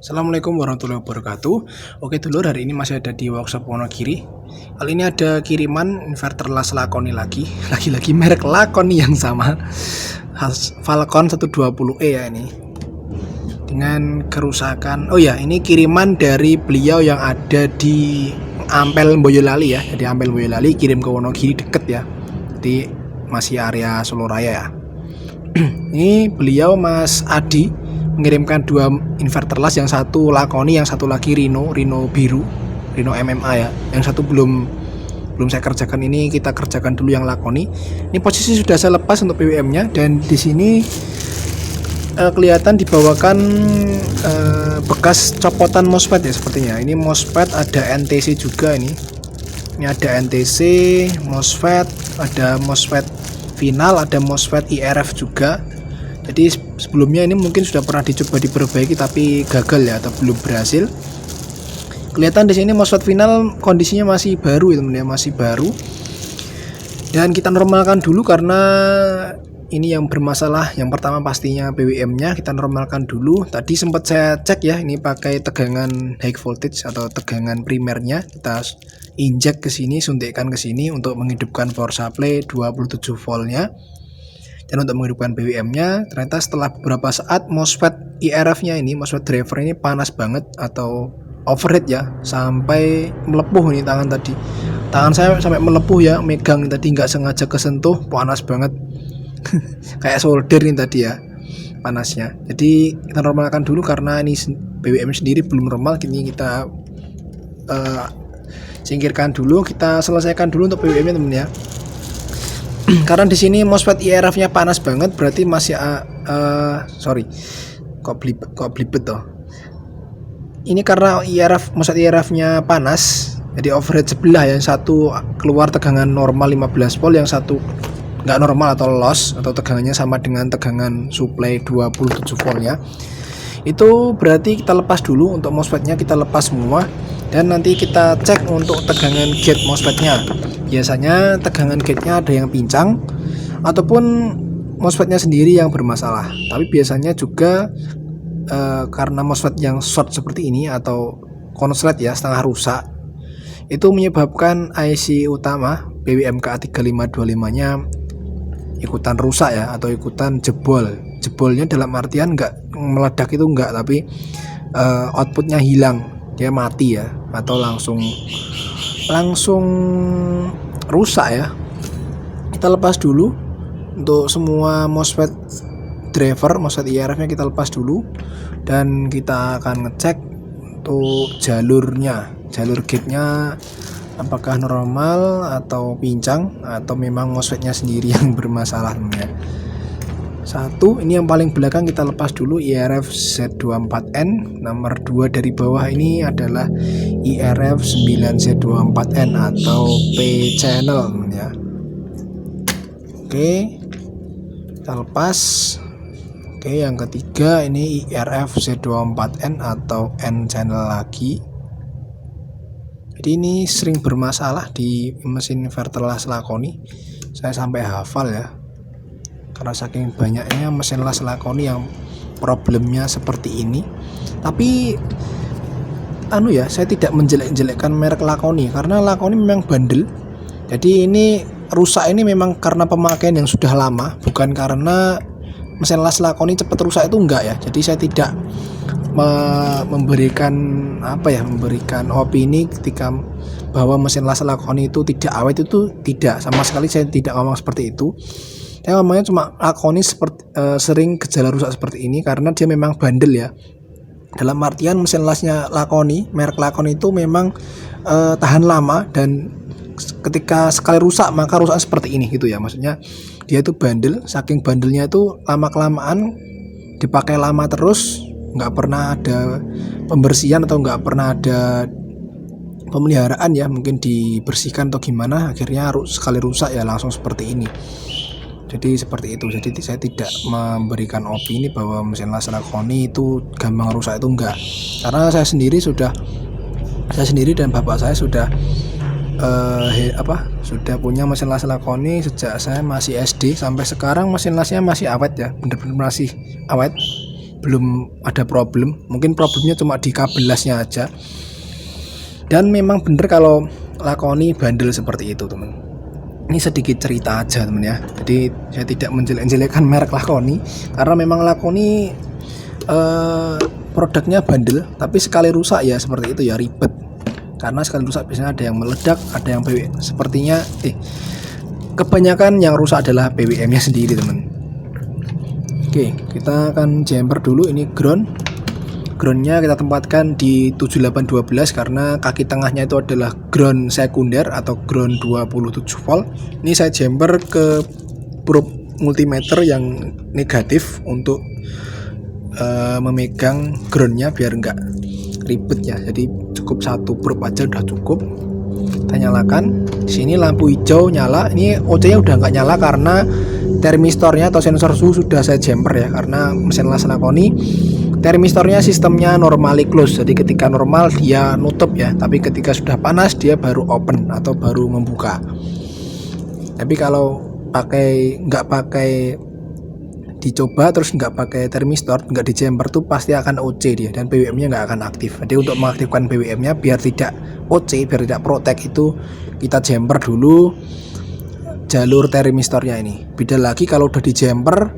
Assalamualaikum warahmatullahi wabarakatuh. Oke dulur, hari ini masih ada di workshop Wonogiri. Kali ini ada kiriman inverter las Lakoni lagi merek Lakoni yang sama, Falcon 120E ya ini. Dengan kerusakan. Oh ya, ini kiriman dari beliau yang ada di Ampel Boyolali ya. Jadi Ampel Boyolali kirim ke Wonogiri deket ya. Di masih area Solo Raya ya. Ini beliau Mas Adi mengirimkan dua inverter las, yang satu Lakoni, yang satu lagi Rino biru, Rino MMA ya. Yang satu belum saya kerjakan, ini kita kerjakan dulu yang Lakoni. Ini posisi sudah saya lepas untuk PWM-nya, dan di sini kelihatan dibawakan bekas copotan MOSFET ya sepertinya. Ini MOSFET, ada NTC juga ini. Ini ada NTC, MOSFET, ada MOSFET final, ada MOSFET IRF juga. Jadi sebelumnya ini mungkin sudah pernah dicoba diperbaiki tapi gagal ya, atau belum berhasil. Kelihatan di sini MOSFET final kondisinya masih baru ya teman-teman, masih baru. Dan kita normalkan dulu karena ini yang bermasalah. Yang pertama pastinya PWM-nya kita normalkan dulu. Tadi sempat saya cek ya, ini pakai tegangan high voltage atau tegangan primernya. Kita injek ke sini, suntikkan ke sini untuk menghidupkan power supply 27 voltnya. Dan untuk menghidupkan PWM-nya, ternyata setelah beberapa saat MOSFET IRF-nya ini, MOSFET driver ini panas banget atau overheat ya, sampai melepuh nih tangan tadi. Tangan saya sampai melepuh ya, megang tadi nggak sengaja kesentuh, panas banget. Kayak solder nih tadi ya panasnya. Jadi kita normalkan dulu karena ini PWM sendiri belum normal. Kini kita singkirkan dulu, kita selesaikan dulu untuk PWM-nya teman ya. Karena di sini MOSFET IRF-nya panas banget, berarti masih sorry, kok blibet toh. Ini karena MOSFET IRF-nya panas, jadi overhead sebelah ya. Yang satu keluar tegangan normal 15 volt, yang satu nggak normal atau loss, atau tegangannya sama dengan tegangan supply 27 volt ya. Itu berarti kita lepas dulu untuk MOSFET-nya, kita lepas semua, dan nanti kita cek untuk tegangan gate MOSFET-nya. Biasanya tegangan gate-nya ada yang pincang ataupun MOSFET-nya sendiri yang bermasalah. Tapi biasanya juga karena MOSFET yang short seperti ini atau konslet ya, setengah rusak, itu menyebabkan IC utama BWMK3525-nya ikutan rusak ya, atau ikutan jebol. Jebolnya dalam artian nggak meledak, itu enggak, tapi outputnya hilang, dia mati ya, atau langsung rusak ya. Kita lepas dulu untuk semua MOSFET driver, MOSFET IRF-nya kita lepas dulu, dan kita akan ngecek untuk jalurnya, jalur gate-nya apakah normal atau pincang, atau memang MOSFET-nya sendiri yang bermasalah ya. Satu, ini yang paling belakang kita lepas dulu, IRF Z24N. Nomor 2 dari bawah ini adalah IRF 9Z24N atau P channel ya. Oke, kita lepas. Oke, yang ketiga ini IRF Z24N atau N channel lagi. Jadi ini sering bermasalah di mesin inverter las Lakoni. Saya sampai hafal ya, karena saking banyaknya mesin las Lakoni yang problemnya seperti ini. Tapi saya tidak menjelek-jelekkan merek Lakoni, karena Lakoni memang bandel. Jadi ini rusak ini memang karena pemakaian yang sudah lama, bukan karena mesin las Lakoni cepat rusak, itu enggak ya. Jadi saya tidak memberikan opini ketika bahwa mesin las Lakoni itu tidak awet, itu tidak, sama sekali saya tidak ngomong seperti itu. Saya ngomongnya cuma Lakoni sering gejala rusak seperti ini karena dia memang bandel ya. Dalam artian mesin lasnya Lakoni, merek Lakoni itu memang tahan lama, dan ketika sekali rusak maka rusak seperti ini gitu ya. Maksudnya dia itu bandel, saking bandelnya itu lama-kelamaan dipakai lama terus, nggak pernah ada pembersihan atau nggak pernah ada pemeliharaan ya, mungkin dibersihkan atau gimana, akhirnya sekali rusak ya langsung seperti ini. Jadi seperti itu. Jadi saya tidak memberikan opini bahwa mesin las Lakoni itu gampang rusak, itu enggak. Karena saya sendiri dan bapak saya sudah sudah punya mesin las Lakoni sejak saya masih SD sampai sekarang. Mesin lasnya masih awet ya, benar-benar masih awet. belum ada problem, mungkin problemnya cuma di kabel lasnya aja. Dan memang bener kalau Lakoni bandel seperti itu teman. Ini sedikit cerita aja teman ya, jadi saya tidak menjelek-jelekan merek Lakoni karena memang Lakoni produknya bandel, tapi sekali rusak ya seperti itu ya, ribet. Karena sekali rusak biasanya ada yang meledak, ada yang PWM. Sepertinya kebanyakan yang rusak adalah PWM nya sendiri teman. Oke, kita akan jumper dulu. Ini groundnya kita tempatkan di 7812 karena kaki tengahnya itu adalah ground sekunder atau ground 27 volt. Ini saya jumper ke probe multimeter yang negatif untuk memegang groundnya biar enggak ribet ya. Jadi cukup satu probe aja udah cukup. Kita nyalakan. Sini lampu hijau nyala. Ini OC-nya udah nggak nyala karena termistornya atau sensor suhu sudah saya jumper ya, karena mesin las Lakoni termistornya sistemnya normally close, jadi ketika normal dia nutup ya, tapi ketika sudah panas dia baru open atau baru membuka. Tapi kalau nggak pakai dicoba terus nggak pakai termistor, nggak di jumper tuh pasti akan OC dia dan PWM nya nggak akan aktif. Jadi untuk mengaktifkan PWM nya biar tidak OC, biar tidak protek, itu kita jumper dulu jalur termistornya. Ini beda lagi kalau udah di jumper,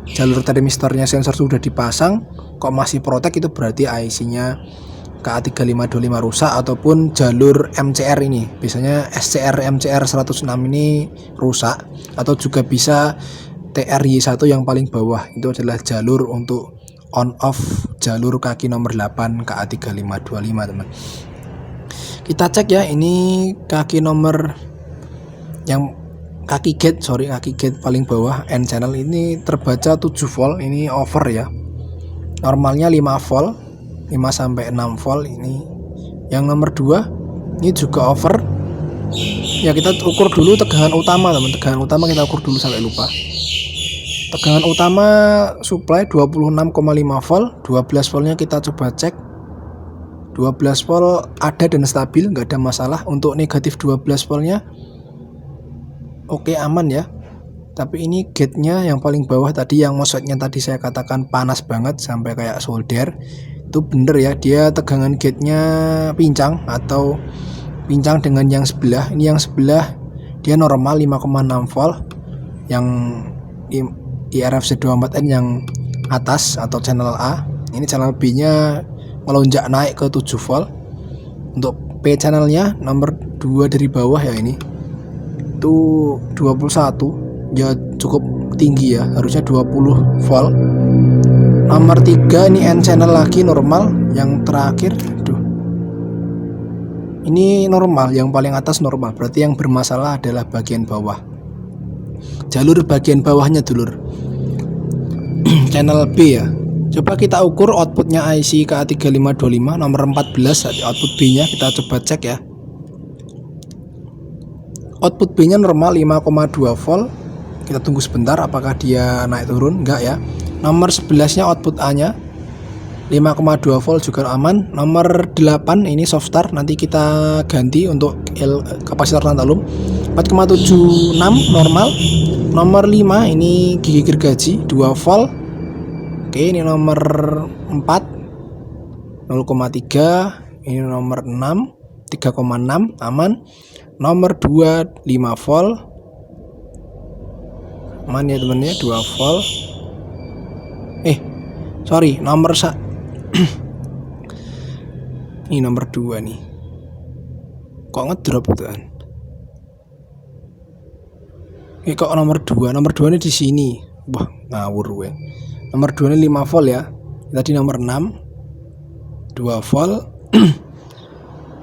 jalur termistornya sensor sudah dipasang kok masih protek, itu berarti IC-nya KA3525 rusak ataupun jalur MCR ini, biasanya SCR MCR 106 ini rusak, atau juga bisa TRY1 yang paling bawah, itu adalah jalur untuk on off jalur kaki nomor 8 KA3525 teman. Kita cek ya, ini kaki nomor yang kaki gate paling bawah N channel ini terbaca 7 volt, ini over ya. Normalnya 5 volt, 5 sampai 6 volt. Ini yang nomor 2 ini juga over. Ya kita ukur dulu tegangan utama teman. Tegangan utama kita ukur dulu sampai lupa. Tegangan utama supply 26,5 volt, 12 voltnya kita coba cek. 12 volt ada dan stabil, nggak ada masalah. Untuk negatif 12 voltnya oke, aman ya. Tapi ini gate-nya yang paling bawah tadi, yang MOSFET-nya tadi saya katakan panas banget sampai kayak solder, itu bener ya, dia tegangan gate-nya pincang atau pincang dengan yang sebelah. Ini yang sebelah dia normal 5,6 volt, yang IRFZ24N yang atas atau channel A. Ini channel B-nya melonjak naik ke 7 volt. Untuk P channelnya nomor 2 dari bawah ya, ini itu 21 ya, cukup tinggi ya, harusnya 20 volt. Nomor 3 ini N channel lagi normal. Yang terakhir ini normal, yang paling atas normal, berarti yang bermasalah adalah bagian bawah, jalur bagian bawahnya dulur. Channel B ya, coba kita ukur outputnya IC KA3525 nomor 14, output B nya kita coba cek ya. Output B nya normal 5,2 volt. Kita tunggu sebentar apakah dia naik turun, enggak ya. Nomor 11 nya output A nya 5,2 volt juga aman. Nomor 8 ini soft start, nanti kita ganti untuk kapasitor tantalum 4,76 normal. Nomor 5 ini gigi gergaji 2 volt. Oke, ini nomor 4 0,3, ini nomor 6 3,6 aman. Nomor 2 5 volt aman ya teman ya, 2 volt. Sorry, nomor ini nomor 2 nih, kok ngedrop gitu kan. Kok nomor 2 ini di sini, wah ngawur gue. Nomor 2 ini 5 volt ya, tadi nomor 6 2 volt.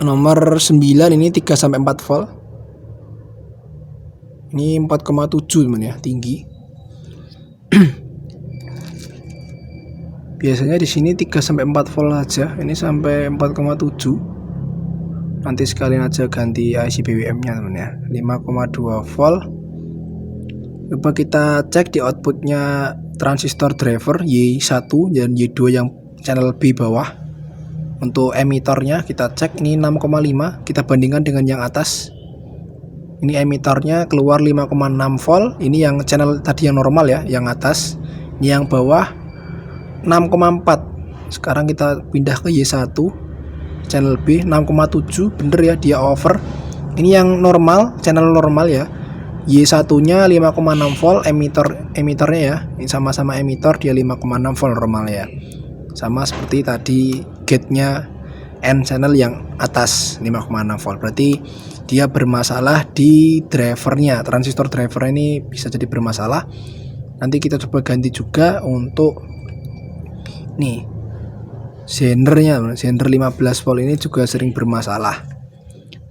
Nomor 9 ini 3 sampai 4 volt. Ini 4,7 teman ya, tinggi. Biasanya di sini 3 sampai 4 volt aja, ini sampai 4,7. Nanti sekalian aja ganti IC BWM-nya teman ya. 5,2 volt. Coba kita cek di outputnya transistor driver Y1 dan Y2 yang channel B bawah. Untuk emitornya kita cek, ini 6,5, kita bandingkan dengan yang atas. Ini emitornya keluar 5,6 volt. Ini yang channel tadi yang normal ya, yang atas. Ini yang bawah 6,4. Sekarang kita pindah ke Y1 channel B 6,7. Bener ya, dia over. Ini yang normal, channel normal ya. Y1 nya 5,6 volt, emitornya ya, ini sama-sama emitor, dia 5,6 volt normal ya, sama seperti tadi gate nya N channel yang atas 5,6 volt. Berarti dia bermasalah di drivernya, transistor driver ini bisa jadi bermasalah. Nanti kita coba ganti juga untuk nih sendernya, sender 15 volt ini juga sering bermasalah.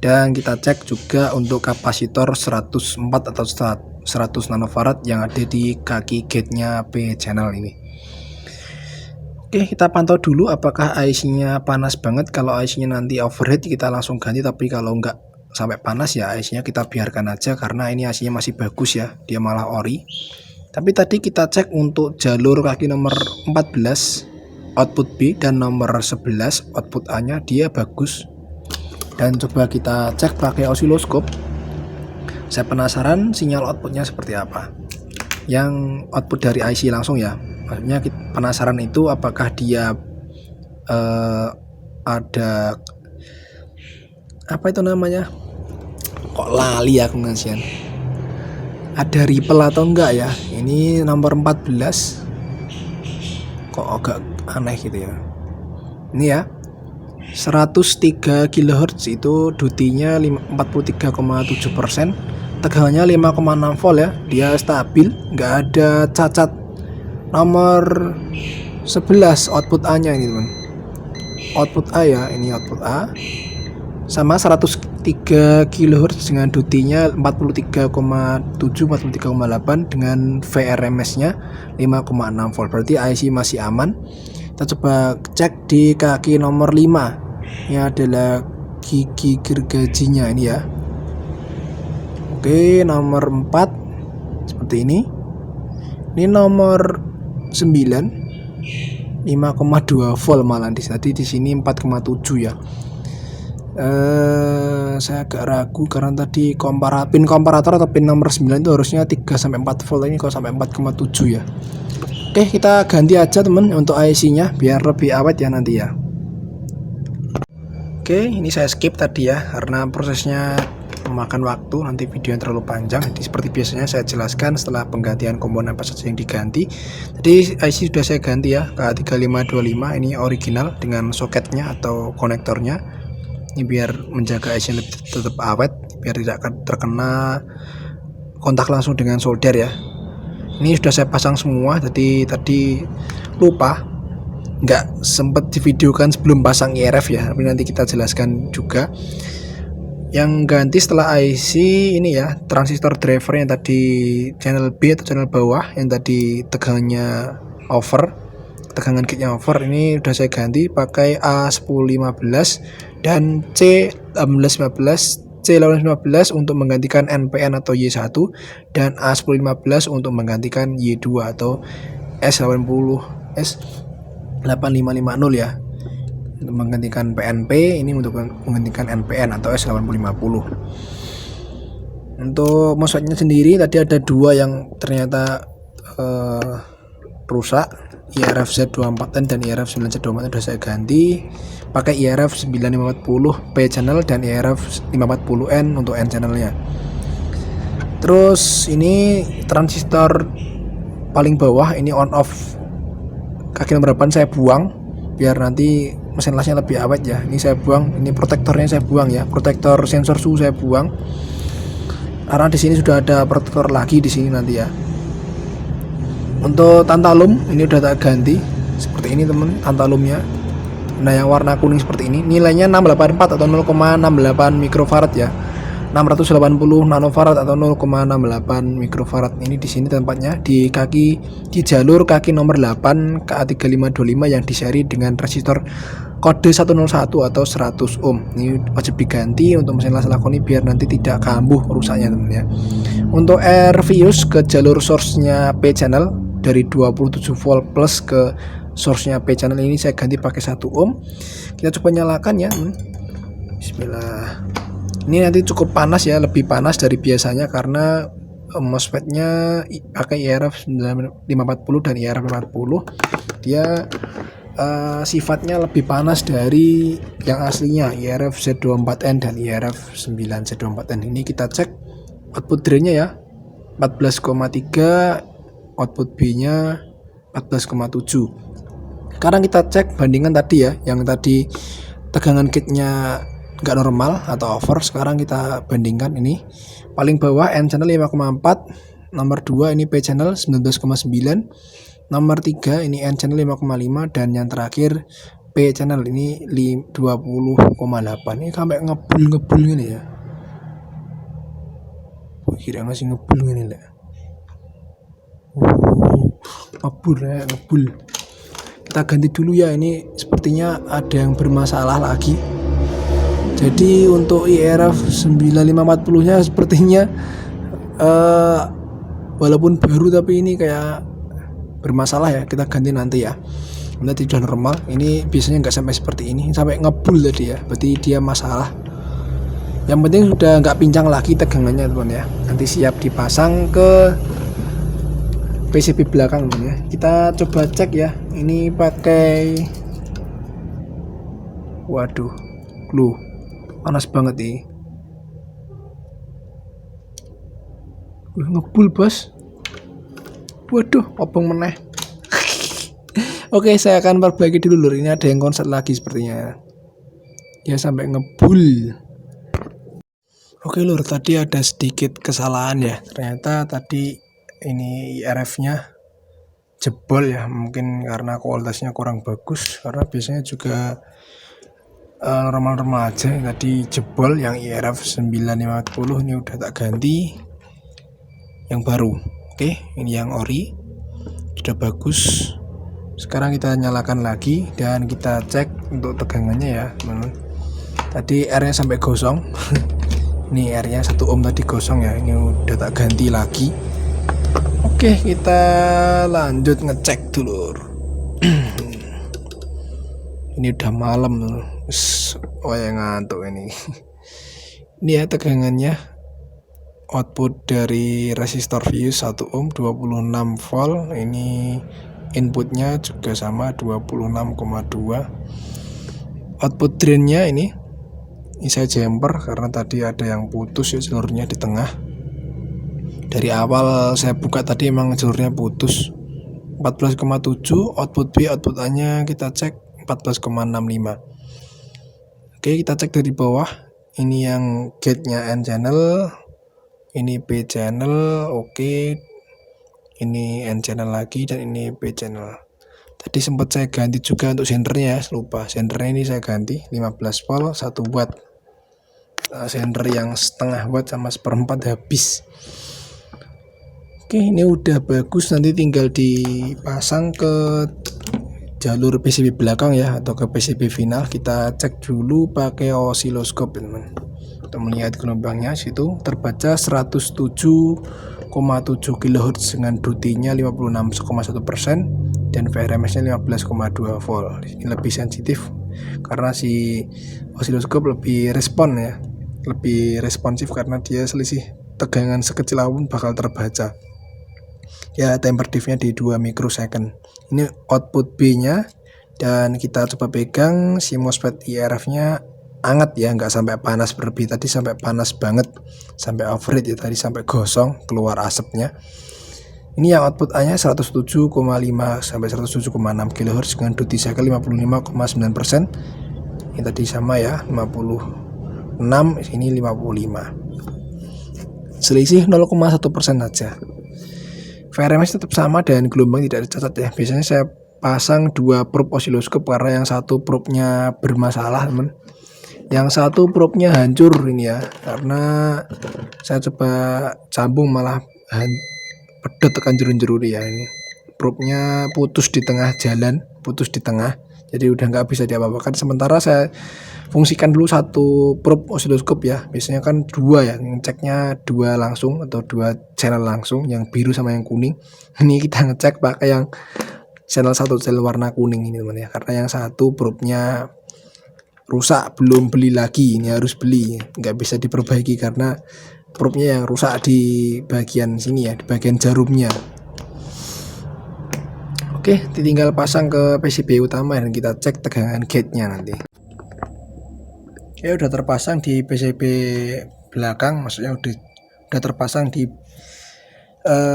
Dan kita cek juga untuk kapasitor 104 atau 100 nanofarad yang ada di kaki gate-nya P channel ini. Oke, kita pantau dulu apakah IC-nya panas banget. Kalau IC-nya nanti overheat kita langsung ganti, tapi kalau nggak sampai panas ya IC-nya kita biarkan aja karena ini IC-nya masih bagus ya, dia malah ori. Tapi tadi kita cek untuk jalur kaki nomor 14 output B dan nomor 11 output A-nya dia bagus. Dan coba kita cek pakai osiloskop. Saya penasaran sinyal outputnya seperti apa, yang output dari IC langsung ya. Maksudnya penasaran itu apakah dia ada apa itu namanya, kok lali aku ngasihan, ada ripple atau enggak ya. Ini nomor 14 kok agak aneh gitu ya. Ini ya 103 kHz itu dutinya 43,7%, tegangannya 5,6 volt ya, dia stabil, nggak ada cacat. Nomor 11 output A nya ini teman, output A ya, ini output A sama 103 kHz dengan dutinya 43,7 43,8 dengan VRMS nya 5,6 volt. Berarti IC masih aman. Kita coba cek di kaki nomor 5. Ini adalah gigi gergajinya ini ya. Oke, nomor 4 seperti ini. Ini nomor 9 5,2 volt malah tadi di sini 4,7 ya. Saya agak ragu karena tadi pin komparator atau pin nomor 9 itu harusnya 3 sampai 4 volt, ini kok sampai 4,7 ya. Oke, kita ganti aja temen untuk IC-nya biar lebih awet ya nanti ya. Oke, ini saya skip tadi ya karena prosesnya memakan waktu, nanti video yang terlalu panjang. Jadi seperti biasanya saya jelaskan setelah penggantian komponen apa saja yang diganti. Jadi IC sudah saya ganti ya, K3525 ini original dengan soketnya atau konektornya. Ini biar menjaga IC lebih tetap awet, biar tidak terkena kontak langsung dengan solder ya. Ini sudah saya pasang semua, jadi tadi lupa nggak sempet divideokan sebelum pasang IRF ya, tapi nanti kita jelaskan juga. Yang ganti setelah IC ini ya, transistor driver yang tadi channel B atau channel bawah yang tadi tegangannya over, tegangan gate-nya over, ini udah saya ganti pakai A1015 dan C1815 C1815 untuk menggantikan NPN atau Y1 dan A1015 untuk menggantikan Y2 atau S8550 ya, untuk menggantikan PNP, ini untuk menggantikan NPN atau S850. Untuk MOSFET-nya sendiri tadi ada dua yang ternyata rusak, IRF Z24N dan IRF 9Z24 sudah saya ganti pakai IRF 9540 P channel dan IRF 540N untuk N channelnya. Terus ini transistor paling bawah ini on off kaki nomor 8 saya buang biar nanti mesin lasnya lebih awet ya. Ini saya buang, ini protektornya saya buang ya, protektor sensor suhu saya buang karena di sini sudah ada protektor lagi di sini nanti ya. Untuk tantalum ini udah tak ganti seperti ini teman, tantalumnya. Nah yang warna kuning seperti ini nilainya 684 atau 0,68 mikrofarad ya, 680 nanofarad atau 0,68 mikrofarad. Ini di sini tempatnya di jalur kaki nomor 8 K3525 yang diseri dengan resistor kode 101 atau 100 ohm. Ini wajib diganti untuk mesin las lakoni biar nanti tidak kambuh rusaknya teman ya. Untuk RVUS ke jalur source-nya P channel dari 27 volt plus ke source-nya P channel ini saya ganti pakai 1 ohm. Kita coba nyalakan ya. Bismillah. Ini nanti cukup panas ya, lebih panas dari biasanya karena MOSFET-nya pakai IRF 540 dan IRF 40. Dia sifatnya lebih panas dari yang aslinya IRF Z24N dan IRF 9Z24N. Ini kita cek output drain-nya ya, 14,3, output B-nya 14,7. Sekarang kita cek bandingan tadi ya, yang tadi tegangan gate-nya nggak normal atau over. Sekarang kita bandingkan ini. Paling bawah N channel 5,4, nomor 2 ini P channel 19,9, nomor 3 ini N channel 5,5, dan yang terakhir P channel ini 20,8. Ini sampai ngebul ini ya. Kira masih ngebul ini lah. Ngebul. Kita ganti dulu ya, ini sepertinya ada yang bermasalah lagi. Jadi untuk IRF 9540 nya sepertinya walaupun baru tapi ini kayak bermasalah ya. Kita ganti nanti ya. Nanti sudah normal. Ini biasanya nggak sampai seperti ini, sampai ngebul tadi ya, berarti dia masalah. Yang penting sudah nggak pincang lagi tegangannya teman ya. Nanti siap dipasang ke PCB belakang teman ya. Kita coba cek ya. Ini pakai, waduh, glue. Panas banget nih. Ngebul bos. Waduh, obong meneh. Oke, saya akan perbaiki dulu lur. Ini ada yang konslet lagi sepertinya. Ya sampai ngebul. Oke lur, tadi ada sedikit kesalahan ya. Ternyata tadi ini IRF-nya jebol ya. Mungkin karena kualitasnya kurang bagus. Karena biasanya juga normal-normal aja. Tadi jebol yang IRF 9540, ini udah tak ganti yang baru. Oke, ini yang ori sudah bagus. Sekarang kita nyalakan lagi dan kita cek untuk tegangannya ya teman-teman. Tadi R-nya sampai gosong. Ini R-nya 1 ohm tadi gosong ya. Ini udah tak ganti lagi. Oke, kita lanjut ngecek dulu. Ini udah malam loh. Yang ngantuk ini. Ini ya tegangannya. Output dari resistor fuse 1 ohm 26 volt. Ini inputnya juga sama 26,2. Output drainnya ini saya jumper karena tadi ada yang putus ya jalurnya di tengah. Dari awal saya buka tadi emang jalurnya putus. 14,7. Output B, output A nya kita cek 14,65. Oke, kita cek dari bawah. Ini yang gate nya N channel, ini P channel. Oke, ini N channel lagi dan ini P channel. Tadi sempat saya ganti juga untuk sendernya ya, lupa. Sendernya ini saya ganti 15 volt 1 watt. Sender yang setengah watt sama 1/4 habis. Oke, ini udah bagus. Nanti tinggal dipasang ke jalur PCB belakang ya, atau ke PCB final. Kita cek dulu pakai osiloskop teman-teman untuk melihat gelombangnya. Situ terbaca 107,7 kHz dengan duty-nya 56,1% dan VRMS-nya 15,2 volt. Ini lebih sensitif karena si osiloskop lebih responsif karena dia selisih tegangan sekecil apapun bakal terbaca. Ya, temper diff-nya di 2 mikrosecond. Ini output B-nya dan kita coba pegang si MOSFET IRF-nya hangat ya, nggak sampai panas berlebih. Tadi sampai panas banget, sampai overheat ya, tadi sampai gosong keluar asapnya. Ini yang output A-nya 107,5 sampai 107,6 kHz dengan duty cycle 55,9%. Ini tadi sama ya, 56, ini 55. Selisih 0,1% saja. VRMS tetap sama dan gelombang tidak dicatat ya. Biasanya saya pasang 2 probe osiloskop karena yang satu probe-nya bermasalah teman. Yang satu probe-nya hancur ini ya, karena saya coba sambung malah pedot tekan jerun-jerun ya. Ini probe-nya putus di tengah jalan, jadi udah nggak bisa diapa-apakan. Sementara saya fungsikan dulu 1 probe osiloskop ya. Biasanya kan 2 ya, ngeceknya 2 langsung atau 2 channel langsung, yang biru sama yang kuning. Ini kita ngecek pakai yang channel 1, channel warna kuning ini teman ya, karena yang satu probe-nya rusak, belum beli lagi. Ini harus beli, nggak bisa diperbaiki karena probe-nya yang rusak di bagian sini ya, di bagian jarumnya. Oke, tinggal pasang ke PCB utama dan kita cek tegangan gate-nya nanti. Oke, udah terpasang di PCB belakang, maksudnya udah terpasang di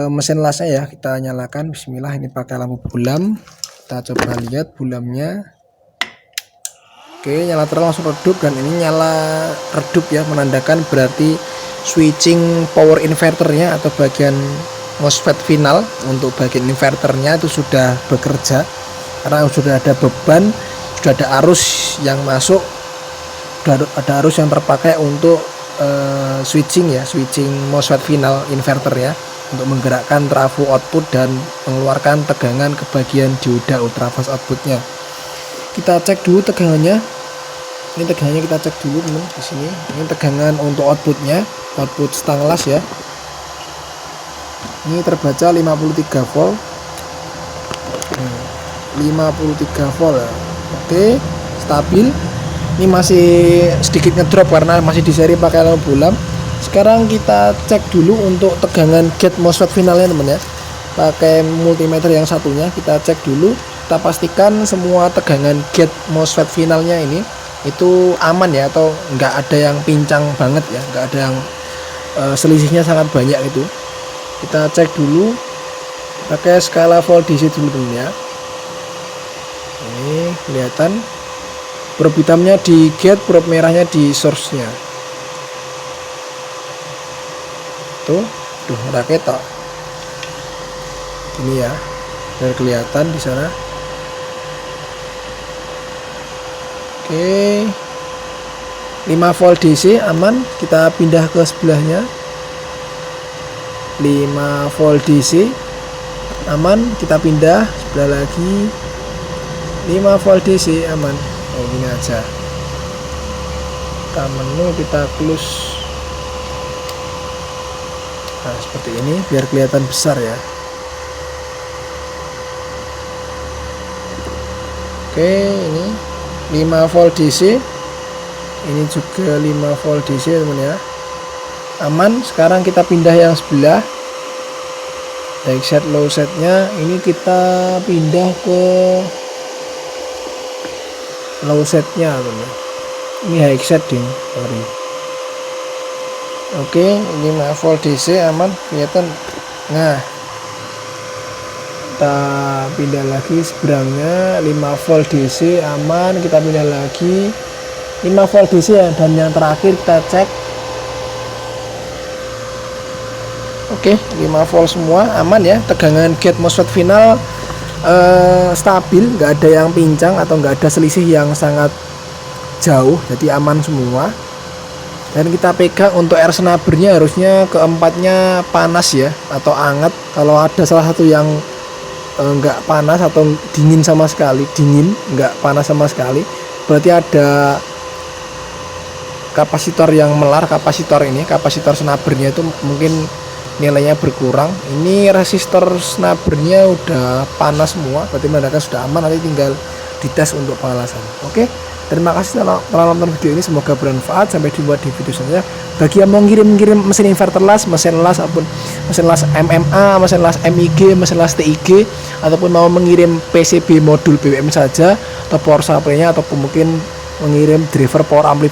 mesin lasnya ya. Kita nyalakan, bismillah. Ini pakai lampu bulam, kita coba lihat bulamnya. Oke, nyala terang langsung redup, dan ini nyala redup ya, menandakan berarti switching power inverternya atau bagian MOSFET final untuk bagian inverternya itu sudah bekerja, karena sudah ada beban, sudah ada arus yang masuk, sudah ada arus yang terpakai untuk switching MOSFET final inverter ya, untuk menggerakkan trafo output dan mengeluarkan tegangan ke bagian dioda ultrafast outputnya. Kita cek dulu tegangannya. Ini tegangannya kita cek dulu teman di sini. Ini tegangan untuk outputnya, output stang las ya. Ini terbaca 53 volt. 53 volt ya. Oke, stabil. Ini masih sedikit ngedrop karena masih di seri pakai lampu bulam. Sekarang kita cek dulu untuk tegangan gate MOSFET finalnya teman ya. Pakai multimeter yang satunya kita cek dulu. Kita pastikan semua tegangan gate MOSFET finalnya ini itu aman ya, atau nggak ada yang pincang banget ya, nggak ada yang selisihnya sangat banyak itu. Kita cek dulu pakai skala volt DC dulu teman ya. Ini kelihatan probe hitamnya di gate, probe merahnya di source nya tuh raket ini ya, biar kelihatan di sana. Oke, 5 volt DC aman. Kita pindah ke sebelahnya. 5 volt DC aman. Kita pindah sebelah lagi. 5 volt DC aman. Oh, ini aja. Kita menu, kita close. Nah, seperti ini biar kelihatan besar ya. Oke, ini 5 volt DC, ini juga 5 volt DC teman ya, aman. Sekarang kita pindah yang sebelah, high set low setnya ini kita pindah ke low setnya teman. Ini high set ding, sorry. Oke, 5 volt DC aman, kelihatan. Nah, kita pindah lagi seberangnya, 5 volt DC aman. Kita pindah lagi 5 volt DC ya, dan yang terakhir kita cek. Oke, 5 volt semua aman ya. Tegangan gate MOSFET final stabil, nggak ada yang pincang atau nggak ada selisih yang sangat jauh, jadi aman semua. Dan kita pegang untuk air snubbernya harusnya keempatnya panas ya, atau hangat. Kalau ada salah satu yang nggak panas atau dingin sama sekali, nggak panas sama sekali, berarti ada kapasitor yang melar. Kapasitor snubbernya itu mungkin nilainya berkurang. Ini resistor snubbernya udah panas semua, berarti menandakan sudah aman. Nanti tinggal dites untuk pengelasan. Oke, terima kasih telah nonton video ini, semoga bermanfaat. Sampai jumpa di video selanjutnya. Bagi yang mau ngirim mesin inverter las, mesin las MMA, mesin las MIG, mesin las TIG, ataupun mau mengirim PCB modul BWM saja atau power supply-nya, ataupun mungkin mengirim driver power amplifier